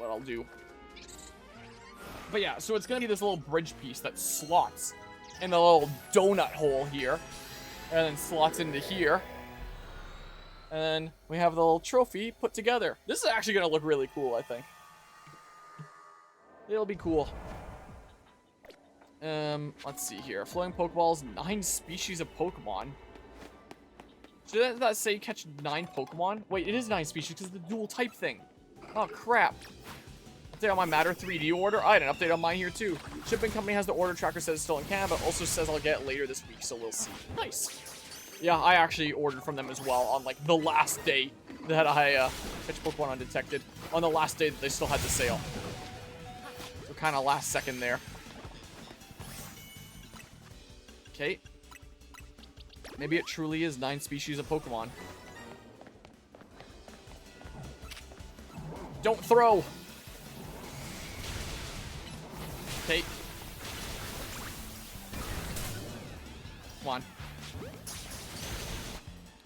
what I'll do. But yeah, so it's gonna be this little bridge piece that slots in the little donut hole here. And then slots into here. And then we have the little trophy put together. This is actually gonna look really cool, I think. It'll be cool. Let's see here. Floating Pokeballs, 9 species of Pokemon. Should that say catch 9 Pokemon? Wait, it is 9 species because of the dual type thing. Oh, crap. Update on my Matter 3D order. I had an update on mine here, too. Shipping company has the order tracker, says it's still in Canada, but also says I'll get it later this week, so we'll see. Nice. Yeah, I actually ordered from them as well on, like, the last day that I catch Pokemon Undetected. On the last day that they still had the sale. So kind of last second there. Okay. Maybe it truly is 9 species of Pokemon. Don't throw! Okay. Come on. Oh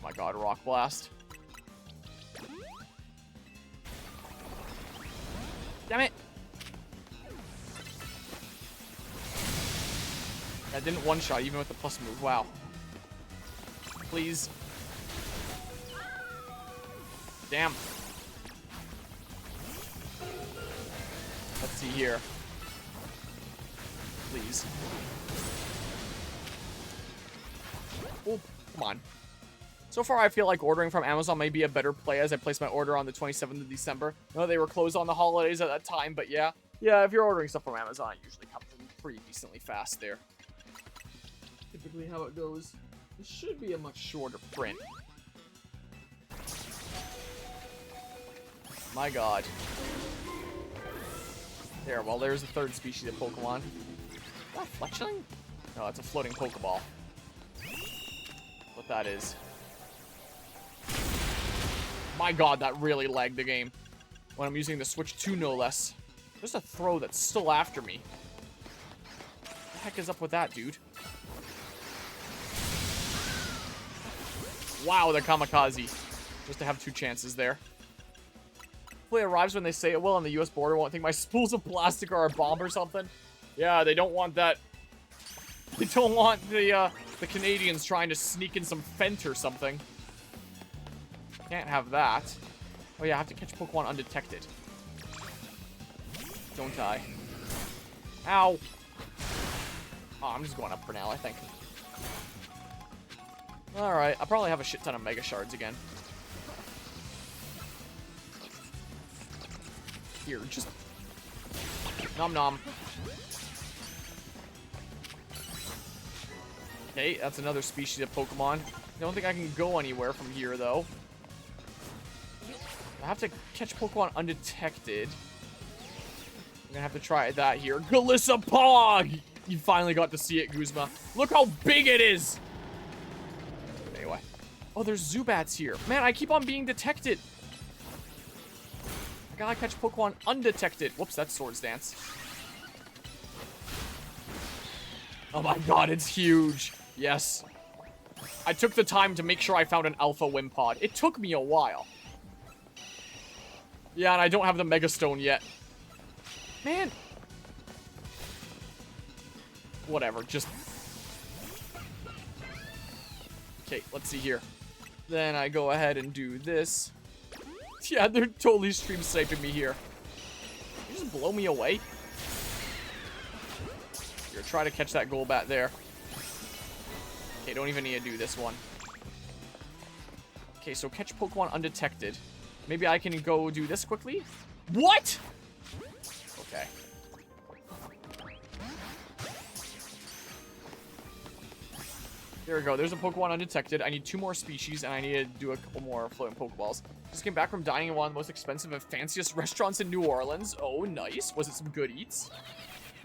my god, Rock Blast. Damn it! That didn't one-shot even with the plus move. Wow. Please. Damn. Let's see here. Please. Oh, come on. So far, I feel like ordering from Amazon may be a better play as I placed my order on the 27th of December. I know they were closed on the holidays at that time, but yeah. Yeah, if you're ordering stuff from Amazon, it usually comes in pretty decently fast there. Typically how it goes. This should be a much shorter print. My god. There, well, there's the 3rd species of Pokemon. Is that Fletchling? No, it's a floating Pokeball. What that is. My god, that really lagged the game. When I'm using the Switch 2, no less. There's a throw that's still after me. What the heck is up with that, dude? Wow, the Kamikaze. Just to have 2 chances there. Hopefully it arrives when they say it will, and the US border won't think my spools of plastic are a bomb or something. Yeah, they don't want that. They don't want the Canadians trying to sneak in some Fent or something. Can't have that. Oh yeah, I have to catch Pokemon undetected. Don't die. Ow. Oh, I'm just going up for now, I think. Alright, I'll probably have a shit ton of Mega Shards again. Here, just... Nom nom. Okay, that's another species of Pokemon. I don't think I can go anywhere from here, though. I have to catch Pokemon undetected. I'm gonna have to try that here. Galissapog! You finally got to see it, Guzma. Look how big it is! Anyway. Oh, there's Zubats here. Man, I keep on being detected. I gotta catch Pokemon undetected. Whoops, that's Swords Dance. Oh my god, it's huge. Yes. I took the time to make sure I found an Alpha Wimpod. It took me a while. Yeah, and I don't have the Mega Stone yet. Man. Whatever, just... Okay, let's see here. Then I go ahead and do this. Yeah, they're totally stream sniping me here. You just blow me away? Here, try to catch that Golbat there. Okay, don't even need to do this one. Okay, so catch Pokemon undetected. Maybe I can go do this quickly? What? Okay. There we go. There's a Pokemon undetected. I need 2 more species, and I need to do a couple more floating Pokeballs. Just came back from dining in one of the most expensive and fanciest restaurants in New Orleans. Oh, nice. Was it some good eats?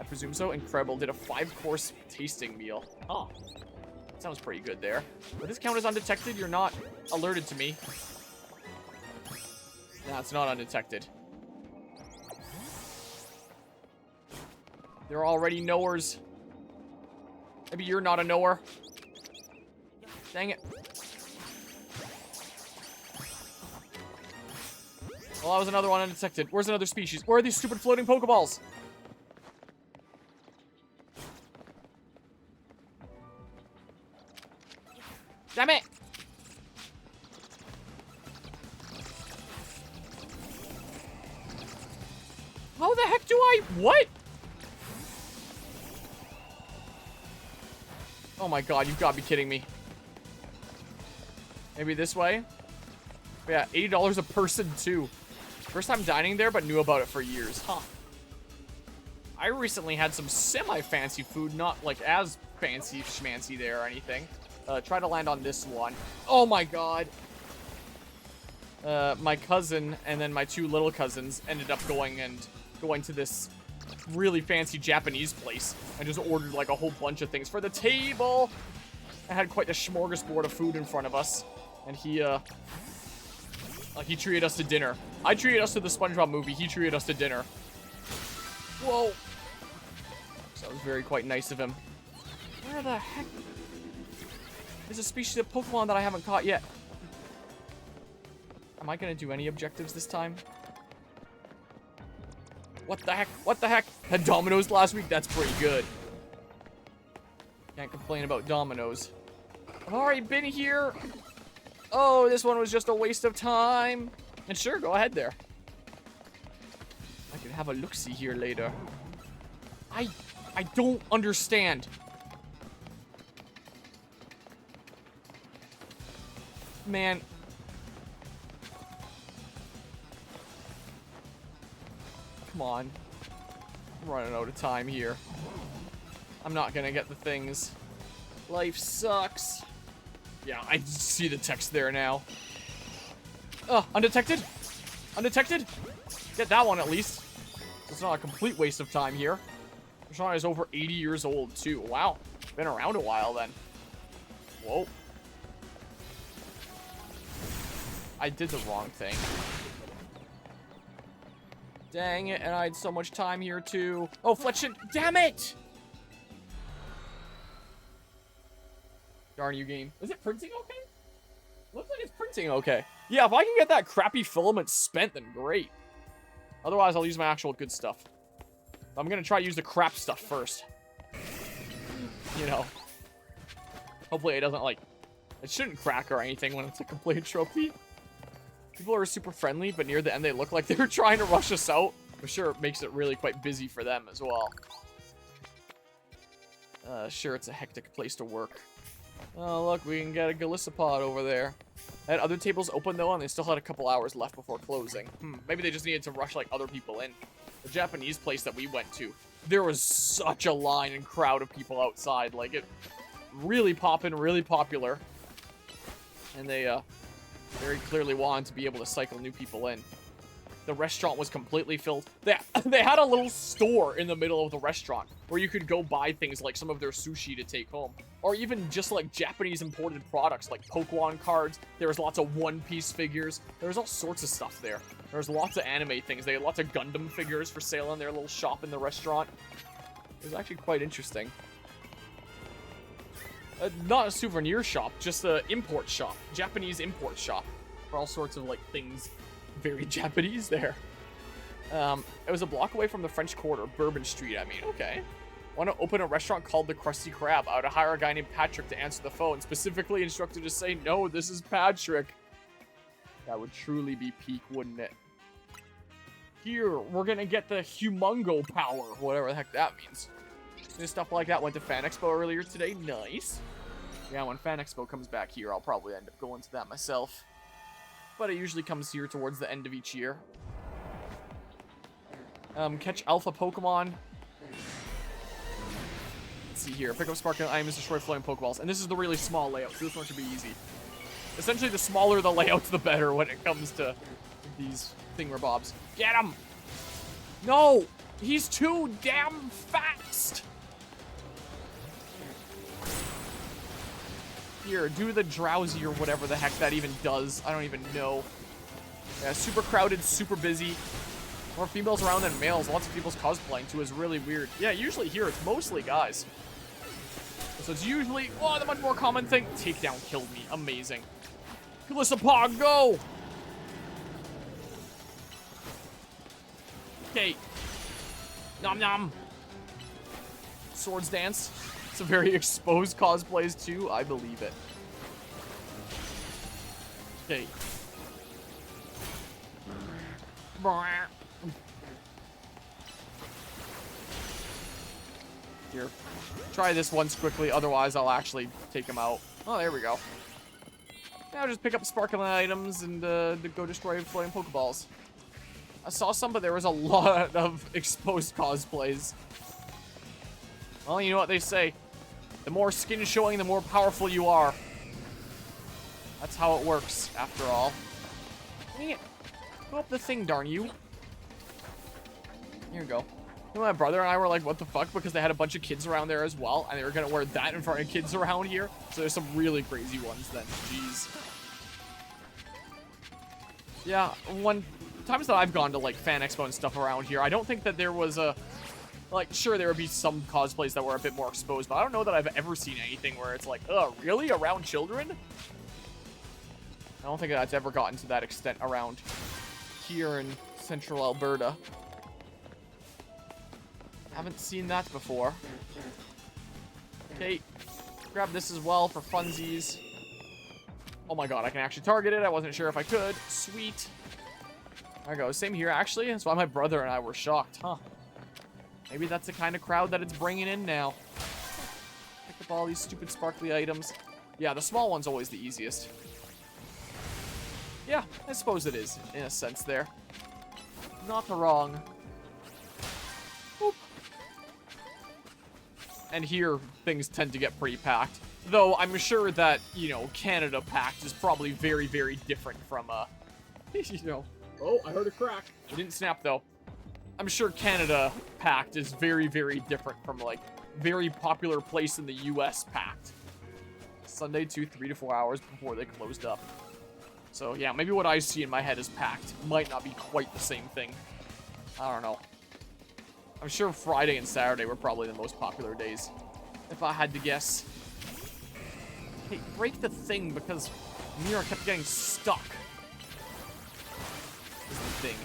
I presume so. Incredible. Did a 5-course tasting meal. Oh. Sounds pretty good there. But this count as undetected? You're not alerted to me. Nah, it's not undetected. There are already knowers. Maybe you're not a knower. Dang it. Well, that was another one undetected. Where's another species? Where are these stupid floating Pokeballs? Damn it! How the heck do I... What? Oh my god, you've got to be kidding me. Maybe this way? Yeah, $80 a person, too. First time dining there, but knew about it for years. Huh. I recently had some semi-fancy food, not like as fancy schmancy there or anything. Try to land on this one. Oh my god. My cousin and then my two little cousins ended up going to this really fancy Japanese place and just ordered like a whole bunch of things for the table. I had quite a smorgasbord of food in front of us, and he treated us to dinner. I treated us to the SpongeBob movie. He treated us to dinner. Whoa. So that was very quite nice of him. Where the heck? There's a species of Pokemon that I haven't caught yet. Am I gonna do any objectives this time? What the heck? What the heck? Had Domino's last week? That's pretty good. Can't complain about Domino's. I've already been here. Oh, this one was just a waste of time. And sure, go ahead there. I can have a look-see here later. I don't understand. Man. Come on. I'm running out of time here. I'm not gonna get the things. Life sucks. Yeah, I see the text there now. Oh, undetected? Undetected? Get that one at least. It's not a complete waste of time here. Rashawn is over 80 years old too. Wow. Been around a while then. Whoa. I did the wrong thing. Dang it, and I had so much time here too. Oh, Fletchin, damn it! Darn you, game. Is it printing okay? Looks like it's printing okay. Yeah, if I can get that crappy filament spent, then great. Otherwise, I'll use my actual good stuff. I'm gonna try to use the crap stuff first. You know. Hopefully it doesn't, like... It shouldn't crack or anything when it's a complete trophy. People are super friendly, but near the end they look like they were trying to rush us out. I'm sure it makes it really quite busy for them as well. Sure, it's a hectic place to work. Oh, look, we can get a Galissapod over there. I had other tables open, though, and they still had a couple hours left before closing. Maybe they just needed to rush, like, other people in. The Japanese place that we went to, there was such a line and crowd of people outside. Like, it really poppin', really popular. And they, very clearly wanted to be able to cycle new people in. The restaurant was completely filled. They had a little store in the middle of the restaurant where you could go buy things like some of their sushi to take home. Or even just like Japanese imported products like Pokémon cards. There was lots of One Piece figures. There was all sorts of stuff there. There was lots of anime things. They had lots of Gundam figures for sale in their little shop in the restaurant. It was actually quite interesting. Not a souvenir shop, just an import shop. Japanese import shop. For all sorts of like things very Japanese there. It was a block away from the French Quarter, Bourbon Street, I mean, okay. Want to open a restaurant called the Krusty Krab. I would hire a guy named Patrick to answer the phone, specifically instructed to say, no, this is Patrick. That would truly be peak, wouldn't it? Here, we're gonna get the Humongo Power, whatever the heck that means. And stuff like that. Went to Fan Expo earlier today, nice. Yeah, when Fan Expo comes back here, I'll probably end up going to that myself. But it usually comes here towards the end of each year. Catch alpha Pokemon. Let's see here. Pick up sparkling items, destroy flying Pokeballs. And this is the really small layout, so this one should be easy. Essentially, the smaller the layouts, the better when it comes to these thingamabobs. Get him! No! He's too damn fast! Here, do the drowsy or whatever the heck that even does. I don't even know. Yeah, super crowded, super busy. More females around than males. Lots of people's cosplaying too is really weird. Yeah, usually here it's mostly guys. So it's usually, oh, the much more common thing. Takedown killed me. Amazing. Galissapod, go! Okay. Nom nom. Swords dance. Some very exposed cosplays too. I believe it. Okay. Here. Try this once quickly, otherwise I'll actually take him out. Oh, there we go. Now just pick up sparkling items and go destroy floating Pokeballs. I saw some, but there was a lot of exposed cosplays. Well, you know what they say. The more skin showing, the more powerful you are. That's how it works, after all. Dang it. Go up the thing, darn you. Here we go. You know, my brother and I were like, what the fuck? Because they had a bunch of kids around there as well, and they were gonna wear that in front of kids around here. So there's some really crazy ones then. Jeez. Yeah, times that I've gone to like Fan Expo and stuff around here, I don't think that there was a, like, sure, there would be some cosplays that were a bit more exposed, but I don't know that I've ever seen anything where it's like, oh, really? Around children? I don't think that's ever gotten to that extent around here in central Alberta. Haven't seen that before. Okay, grab this as well for funsies. Oh my god, I can actually target it. I wasn't sure if I could. Sweet. There I go. Same here, actually. That's why my brother and I were shocked, huh? Maybe that's the kind of crowd that it's bringing in now. Pick up all these stupid sparkly items. Yeah, the small one's always the easiest. Yeah, I suppose it is, in a sense there. Not the wrong. Boop. And here, things tend to get pretty packed. Though, I'm sure that, you know, Canada packed is probably very, very different from, you know. Oh, I heard a crack. It didn't snap, though. I'm sure Canada packed is very, very different from, like, very popular place in the US packed. Sunday, 3 to 4 hours before they closed up. So, yeah, maybe what I see in my head is packed. Might not be quite the same thing. I don't know. I'm sure Friday and Saturday were probably the most popular days, if I had to guess. Hey, break the thing because Mira kept getting stuck. This is the thing.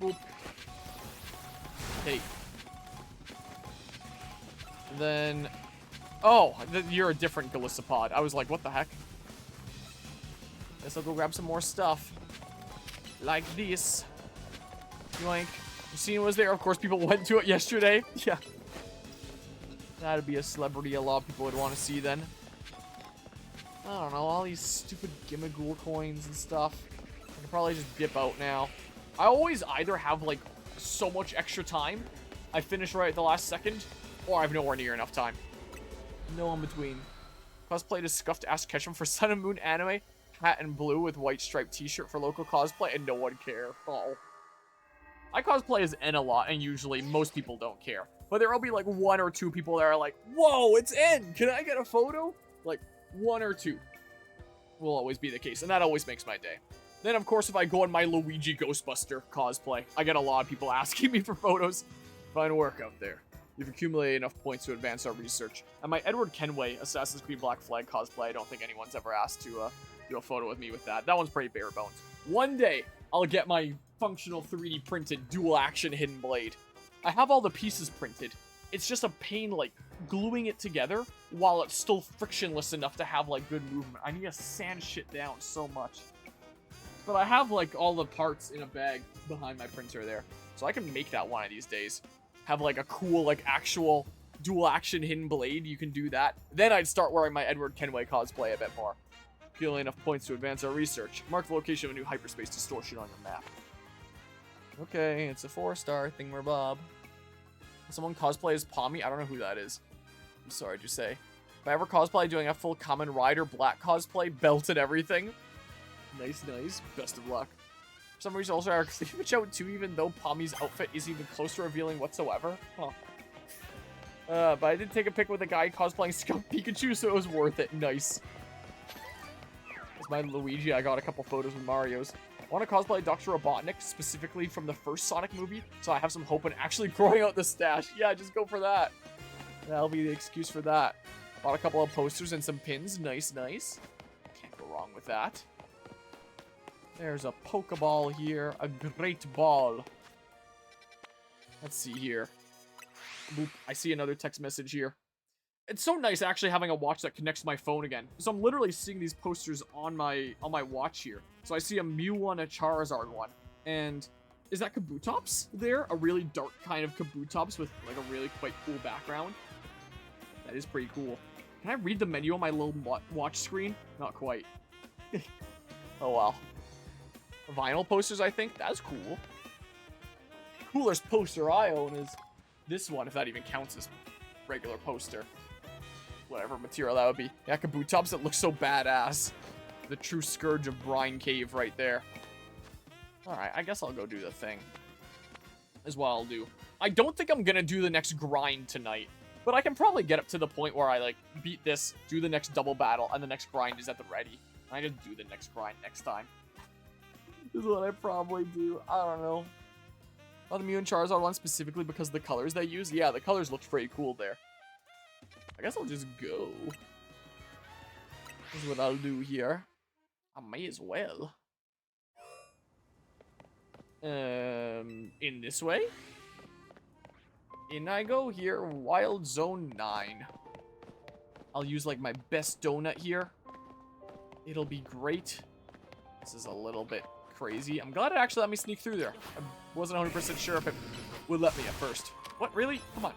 Boop. Hey. Then... Oh, you're a different Galissapod. I was like, what the heck? Guess I'll go grab some more stuff. Like this. Yoink. You seen what was there? Of course, people went to it yesterday. Yeah. That'd be a celebrity a lot of people would want to see then. I don't know, all these stupid Gimmighoul coins and stuff. I can probably just dip out now. I always either have, like, so much extra time, I finish right at the last second, or I have nowhere near enough time. No in between. Cosplay as Scuffed Ass Ketchum for Sun and Moon anime. Hat in blue with white striped t-shirt for local cosplay, and no one care. Oh. I cosplay as N a lot, and usually most people don't care. But there will be, like, 1 or 2 people that are like, whoa, it's N! Can I get a photo? Like, 1 or 2 will always be the case, and that always makes my day. Then, of course, if I go in my Luigi Ghostbuster cosplay, I get a lot of people asking me for photos. Fine work out there. You've accumulated enough points to advance our research. And my Edward Kenway Assassin's Creed Black Flag cosplay, I don't think anyone's ever asked to do a photo with me with that. That one's pretty bare bones. One day, I'll get my functional 3D printed dual action hidden blade. I have all the pieces printed. It's just a pain, like, gluing it together while it's still frictionless enough to have, like, good movement. I need to sand shit down so much. But I have, like, all the parts in a bag behind my printer there. So I can make that one of these days. Have, like, a cool, like, actual dual action hidden blade. You can do that. Then I'd start wearing my Edward Kenway cosplay a bit more. Accumulate enough points to advance our research. Mark the location of a new hyperspace distortion on your map. Okay, it's a 4-star thingamabob. Someone cosplay as Pommy? I don't know who that is. I'm sorry to say. If I ever cosplay doing a full Kamen Rider black cosplay, belt and everything. Nice, nice. Best of luck. For some reason, also, our cleavage out too, even though Pommy's outfit isn't even close to revealing whatsoever. Huh. But I did take a pic with a guy cosplaying Scout Pikachu, so it was worth it. Nice. That's my Luigi. I got a couple photos with Mario's. I want to cosplay Dr. Robotnik, specifically from the first Sonic movie, so I have some hope in actually growing out the stash. Yeah, just go for that. That'll be the excuse for that. Bought a couple of posters and some pins. Nice, nice. Can't go wrong with that. There's a Pokeball here. A great ball. Let's see here. Boop. I see another text message here. It's so nice actually having a watch that connects to my phone again. So I'm literally seeing these posters on my watch here. So I see a Mew one, a Charizard one, and is that Kabutops there? A really dark kind of Kabutops with like a really quite cool background. That is pretty cool. Can I read the menu on my little watch screen? Not quite. Oh well. Vinyl posters, I think. That's cool. Coolest poster I own is this one, if that even counts as regular poster. Whatever material that would be. Yeah, Kabutops, it looks so badass. The true scourge of Brine Cave right there. Alright, I guess I'll go do the thing. Is what I'll do. I don't think I'm gonna do the next grind tonight. But I can probably get up to the point where I, like, beat this, do the next double battle, and the next grind is at the ready. I just do the next grind next time. This is what I probably do. I don't know. Oh, the Mew and Charizard one specifically because of the colors they use? Yeah, the colors look pretty cool there. I guess I'll just go. This is what I'll do here. I may as well. In this way? In I go here, Wild Zone 9. I'll use, like, my best donut here. It'll be great. This is a little bit crazy. I'm glad it actually let me sneak through there. I wasn't 100% sure if it would let me at first. What, really? Come on.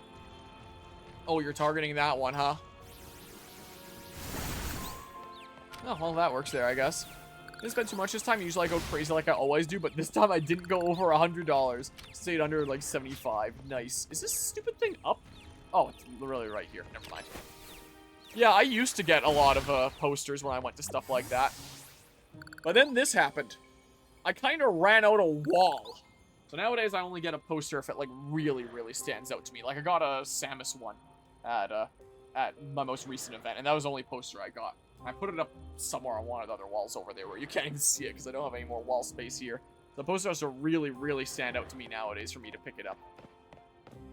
Oh, you're targeting that one, huh? Oh, well, that works there, I guess. Didn't spend too much this time. Usually I go crazy like I always do, but this time I didn't go over $100. Stayed under like 75. Nice. Is this stupid thing up? Oh, it's literally right here. Never mind. Yeah, I used to get a lot of posters when I went to stuff like that. But then this happened. I kind of ran out of wall. So nowadays I only get a poster if it like really, really stands out to me. Like I got a Samus one at my most recent event, and that was the only poster I got. I put it up somewhere on one of the other walls over there where you can't even see it because I don't have any more wall space here. The poster has to really, really stand out to me nowadays for me to pick it up.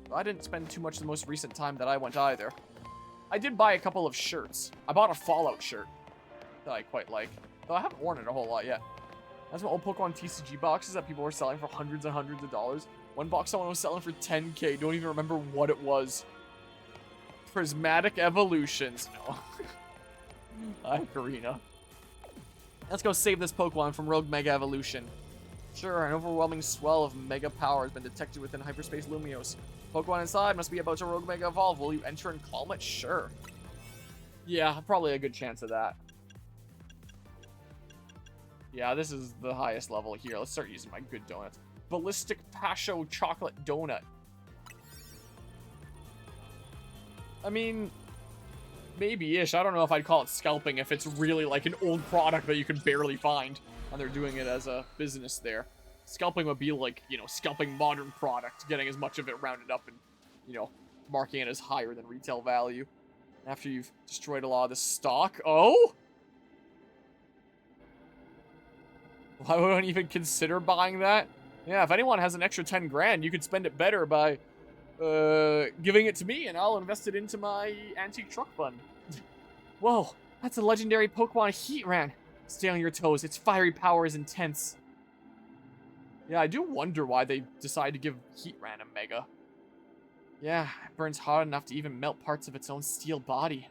But I didn't spend too much the most recent time that I went either. I did buy a couple of shirts. I bought a Fallout shirt that I quite like, though I haven't worn it a whole lot yet. That's some old Pokemon TCG boxes that people were selling for hundreds and hundreds of dollars. One box someone was selling for 10K. Don't even remember what it was. Prismatic Evolutions. No. Hi, Karina. Let's go save this Pokemon from Rogue Mega Evolution. Sure, an overwhelming swell of Mega power has been detected within Hyperspace Lumiose. Pokemon inside must be about to Rogue Mega Evolve. Will you enter and calm it? Sure. Yeah, probably a good chance of that. Yeah, this is the highest level here. Let's start using my good donuts. Ballistic Pasho Chocolate Donut. I mean, maybe-ish. I don't know if I'd call it scalping if it's really like an old product that you can barely find and they're doing it as a business there. Scalping would be like, you know, scalping modern product, getting as much of it rounded up and, you know, marking it as higher than retail value. After you've destroyed a lot of the stock. Oh? Why would I even consider buying that? Yeah, if anyone has an extra 10 grand, you could spend it better by giving it to me, and I'll invest it into my antique truck fund. Whoa, that's a legendary Pokemon Heatran. Stay on your toes, its fiery power is intense. Yeah, I do wonder why they decided to give Heatran a Mega. Yeah, it burns hot enough to even melt parts of its own steel body.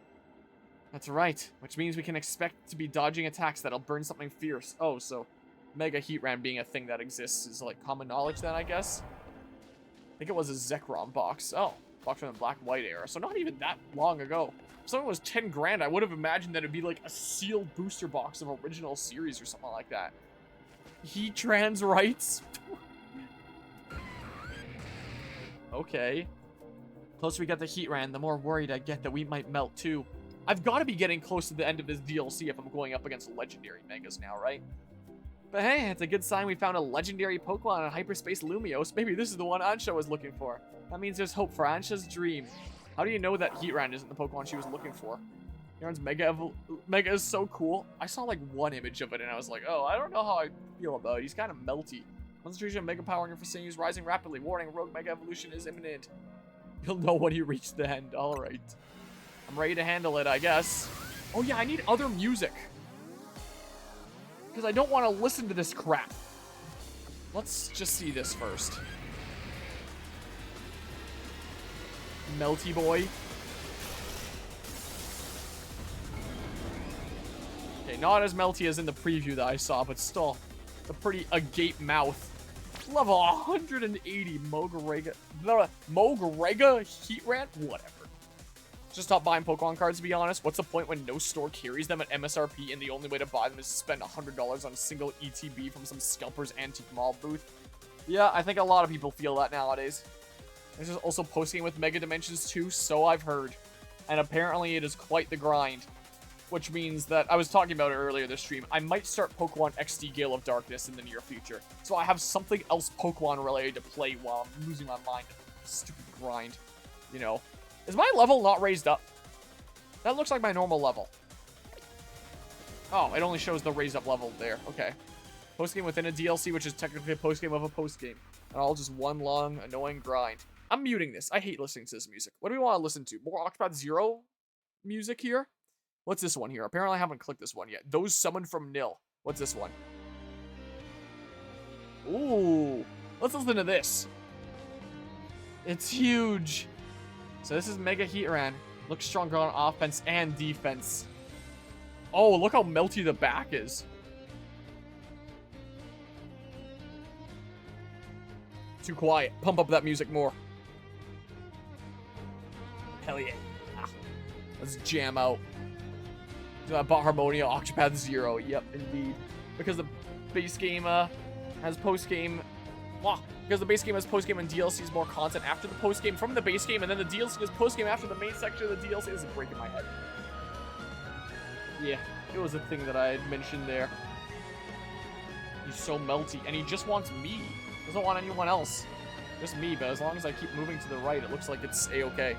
That's right, which means we can expect to be dodging attacks that'll burn something fierce. Oh, so Mega Heatran being a thing that exists is like common knowledge then, I guess? I think it was a Zekrom box. Oh, box from the Black White era. So not even that long ago. If something was 10 grand, I would have imagined that it'd be like a sealed booster box of original series or something like that. Heatran's rights? Okay. The closer we get to Heatran, the more worried I get that we might melt too. I've got to be getting close to the end of this DLC if I'm going up against legendary Megas now, right? But hey, it's a good sign we found a legendary Pokemon in Hyperspace Lumiose. Maybe this is the one Ansha was looking for. That means there's hope for Ansha's dream. How do you know that Heatran isn't the Pokemon she was looking for? Heatran's Mega is so cool. I saw like one image of it and I was like, oh, I don't know how I feel about it. He's kind of melty. Concentration of Mega Power in your vicinity is rising rapidly. Warning, Rogue Mega Evolution is imminent. You'll know when you reach the end. Alright. I'm ready to handle it, I guess. Oh yeah, I need other music. Because I don't want to listen to this crap. Let's just see this first. Melty boy. Okay, not as melty as in the preview that I saw, but still a pretty agape mouth. Level 180 Mogorega Heat Rant? Whatever. Just stop buying Pokemon cards, to be honest. What's the point when no store carries them at MSRP and the only way to buy them is to spend $100 on a single ETB from some scalper's antique mall booth? Yeah, I think a lot of people feel that nowadays. This is also post-game with Mega Dimensions 2, so I've heard. And apparently it is quite the grind. Which means that, I was talking about it earlier this stream, I might start Pokemon XD Gale of Darkness in the near future. So I have something else Pokemon related to play while I'm losing my mind. Stupid grind. You know. Is my level not raised up? That looks like my normal level. Oh, it only shows the raised up level there. Okay. Postgame within a DLC, which is technically a postgame of a postgame. And all just one long, annoying grind. I'm muting this. I hate listening to this music. What do we want to listen to? More Octopath Zero music here? What's this one here? Apparently I haven't clicked this one yet. Those summoned from Nil. What's this one? Ooh. Let's listen to this. It's huge. So this is Mega Heatran. Looks stronger on offense and defense. Oh, look how melty the back is. Too quiet. Pump up that music more. Hell yeah. Let's jam out. I bought Harmonia Octopath Zero. Yep, indeed. Because the base game has post-game... Wow. Because the base game has post-game and DLCs more content after the post-game from the base game, and then the DLC is post-game after the main section of the DLC. This is breaking my head. Yeah, it was a thing that I had mentioned there. He's so melty, and he just wants me. Doesn't want anyone else. Just me, but as long as I keep moving to the right, it looks like it's A-okay.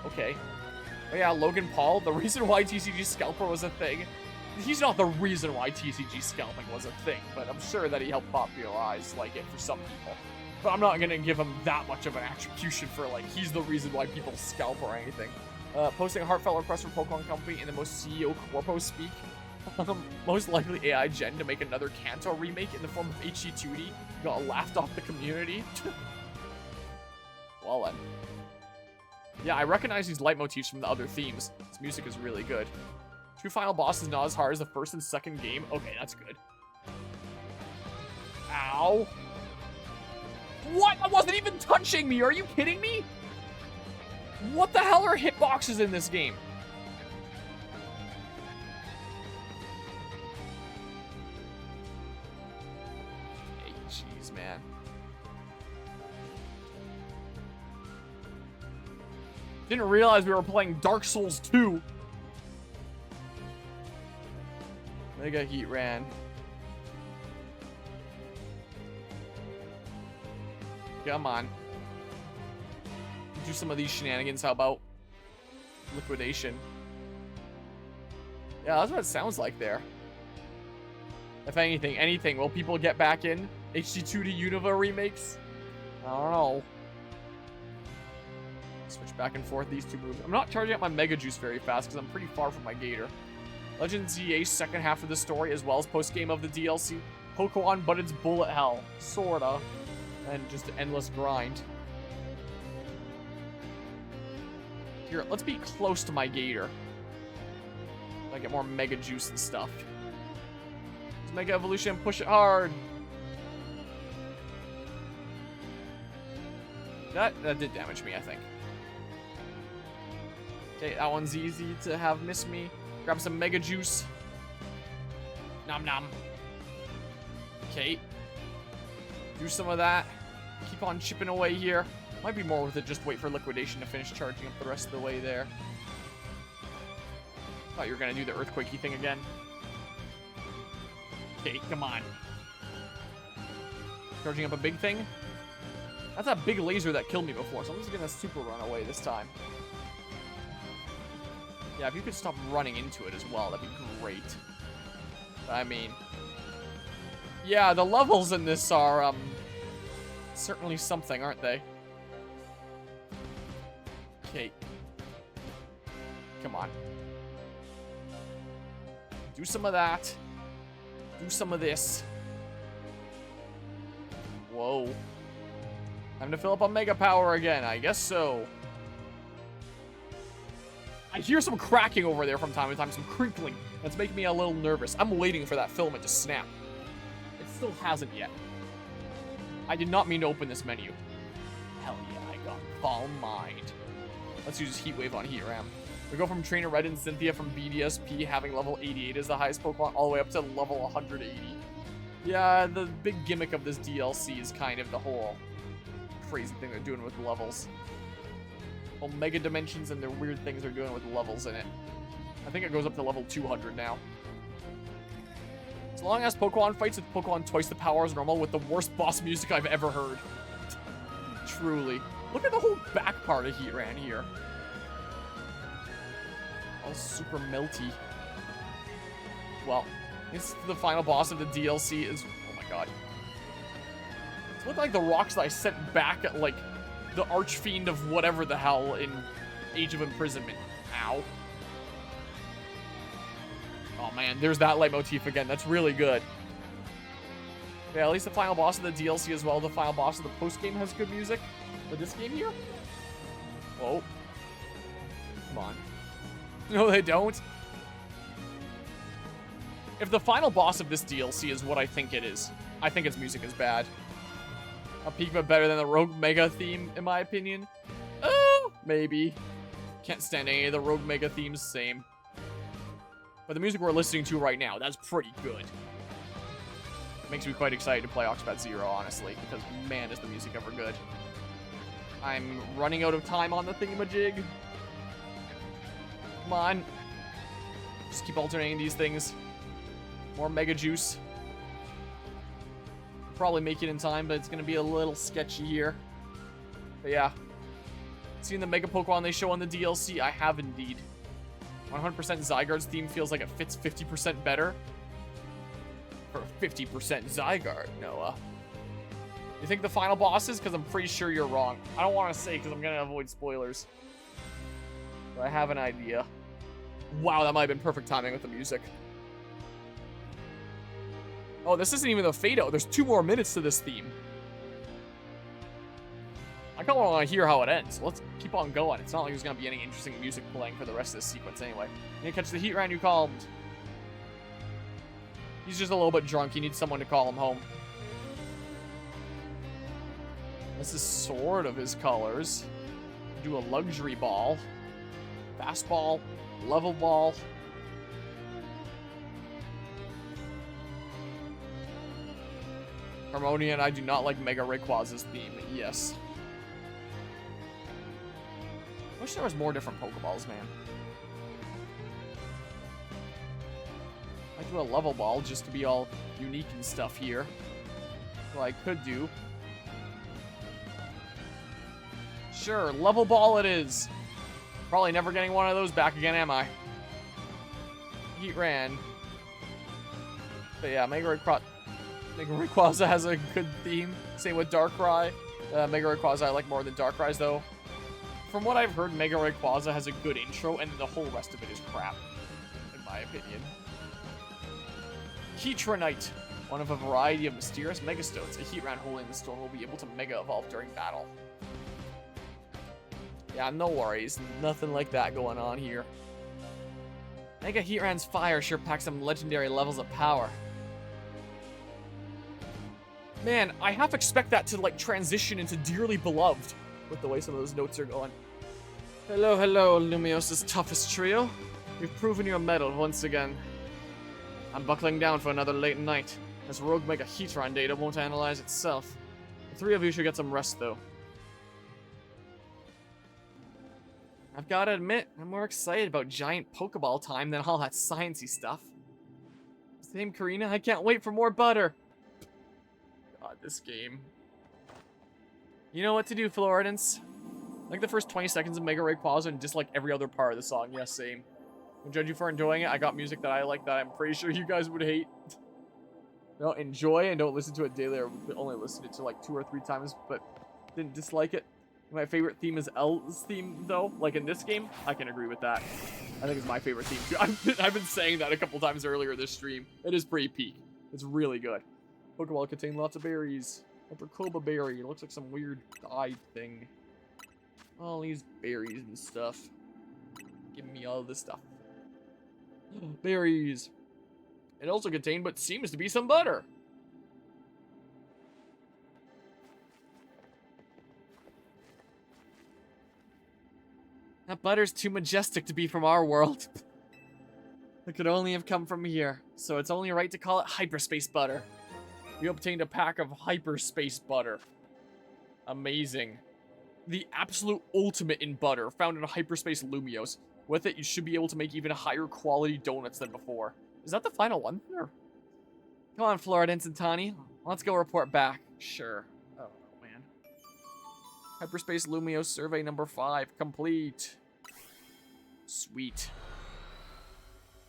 Okay. Oh yeah, Logan Paul, the reason why TCG Scalper was a thing. He's not the reason why TCG scalping was a thing, but I'm sure that he helped popularize, like, it for some people. But I'm not gonna give him that much of an attribution for, like, he's the reason why people scalp or anything. Posting a heartfelt request from Pokemon Company in the most CEO Corpo speak. Most likely AI Gen to make another Kanto remake in the form of HD2D. Got laughed off the community. Well then. Yeah, I recognize these leitmotifs from the other themes. This music is really good. 2 final bosses not as hard as the first and second game. Okay, that's good. Ow. What? That wasn't even touching me. Are you kidding me? What the hell are hitboxes in this game? Hey, jeez, man. Didn't realize we were playing Dark Souls 2. Mega Heatran. Come on. Do some of these shenanigans. How about liquidation? Yeah, that's what it sounds like there. If anything, will people get back in? HD2D Unova remakes? I don't know. Switch back and forth these two moves. I'm not charging up my Mega Juice very fast because I'm pretty far from my Gator. Legends EA's second half of the story as well as post-game of the DLC. Pokemon, but it's bullet hell. Sorta. And just endless grind. Here, let's be close to my Gator. I get more Mega Juice and stuff. Let's Mega Evolution, push it hard. That did damage me, I think. Okay, that one's easy to have miss me. Grab some Mega Juice. Nom nom. Okay. Do some of that. Keep on chipping away here. Might be more worth it just wait for liquidation to finish charging up the rest of the way there. Thought you were gonna do the earthquakey thing again. Okay, come on. Charging up a big thing. That's a big laser that killed me before, so I'm just gonna super run away this time. Yeah, if you could stop running into it as well, that'd be great. I mean, yeah, the levels in this are, certainly something, aren't they? Okay. Come on. Do some of that. Do some of this. Whoa. Time to fill up on Mega Power again. I guess so. I hear some cracking over there from time to time, some crinkling. That's making me a little nervous. I'm waiting for that filament to snap. It still hasn't yet. I did not mean to open this menu. Hell yeah, I got Ball Mind. Let's use Heat Wave on Heatram. We go from Trainer Red and Cynthia from BDSP having level 88 as the highest Pokemon all the way up to level 180. Yeah, the big gimmick of this DLC is kind of the whole crazy thing they're doing with levels. Omega dimensions and their weird things they're doing with levels in it. I think it goes up to level 200 now. As long as Pokemon fights with Pokemon twice the power as normal with the worst boss music I've ever heard. Truly. Look at the whole back part of Heatran here. All super melty. Well, it's the final boss of the DLC is... Oh my god. It's looking like the rocks that I sent back at, like, the Archfiend of whatever the hell in Age of Imprisonment. Ow. Oh man, there's that leitmotif again. That's really good. Yeah, at least the final boss of the DLC as well. The final boss of the post-game has good music. But this game here? Whoa. Come on. No, they don't. If the final boss of this DLC is what I think it is, I think its music is bad. A Pigma better than the Rogue Mega theme, in my opinion. Oh, maybe. Can't stand any of the Rogue Mega themes, same. But the music we're listening to right now, that's pretty good. Makes me quite excited to play Octopath Zero, honestly, because man, is the music ever good. I'm running out of time on the thingamajig. Come on. Just keep alternating these things. More Mega Juice. Probably make it in time, but it's going to be a little sketchy here. But yeah. Seeing the Mega Pokemon they show on the DLC, I have indeed. 100% Zygarde's theme feels like it fits 50% better. For 50% Zygarde, Noah. You think the final boss is? Because I'm pretty sure you're wrong. I don't want to say because I'm going to avoid spoilers. But I have an idea. Wow, that might have been perfect timing with the music. Oh, this isn't even the fade out. There's 2 more minutes to this theme. I kind of want to hear how it ends. Let's keep on going. It's not like there's going to be any interesting music playing for the rest of this sequence anyway. You catch the Heatran you calmed. He's just a little bit drunk. He needs someone to call him home. This is sort of his colors. Do a luxury ball. Fastball. Level ball. Harmonia and I do not like Mega Rayquaza's theme. Yes. Wish there was more different Pokeballs, man. I do a level ball just to be all unique and stuff here. Well, I could do. Sure, level ball it is. Probably never getting one of those back again, am I? Heatran. But yeah, Mega Rayquaza has a good theme. Same with Darkrai. Mega Rayquaza I like more than Darkrai's though. From what I've heard, Mega Rayquaza has a good intro, and the whole rest of it is crap, in my opinion. Heatranite. One of a variety of mysterious Megastones. A Heatran holding the stone will be able to Mega Evolve during battle. Yeah, no worries. Nothing like that going on here. Mega Heatran's fire sure packs some legendary levels of power. Man, I half expect that to, like, transition into Dearly Beloved with the way some of those notes are going. Hello, hello, Lumios's toughest trio. You've proven your mettle once again. I'm buckling down for another late night. This rogue Mega Heatran data won't analyze itself. The 3 of you should get some rest, though. I've got to admit, I'm more excited about giant Pokeball time than all that sciencey stuff. Same, Karina, I can't wait for more butter. God, this game. You know what to do, Floridance. Like the first 20 seconds of Mega Rayquaza and dislike every other part of the song. Yes, same. I judge you for enjoying it. I got music that I like that I'm pretty sure you guys would hate. No, enjoy and don't listen to it daily. I only listened to it to like 2 or 3 times, but didn't dislike it. My favorite theme is L's theme, though. Like in this game, I can agree with that. I think it's my favorite theme, too. I've been saying that a couple times earlier this stream. It is pretty peak. It's really good. Pokeball contain lots of berries. Hypercoba berry. It looks like some weird eye thing. All these berries and stuff. Give me all this stuff. Berries. It also contained what seems to be some butter. That butter's too majestic to be from our world. It could only have come from here, so it's only right to call it hyperspace butter. We obtained a pack of hyperspace butter. Amazing. The absolute ultimate in butter, found in hyperspace Lumios. With it, you should be able to make even higher quality donuts than before. Is that the final one? Or... Come on, Floridence and Tani. Let's go report back. Sure. Oh, man. Hyperspace Lumios survey number 5 complete. Sweet.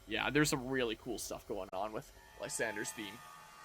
Yeah, there's some really cool stuff going on with Lysander's theme.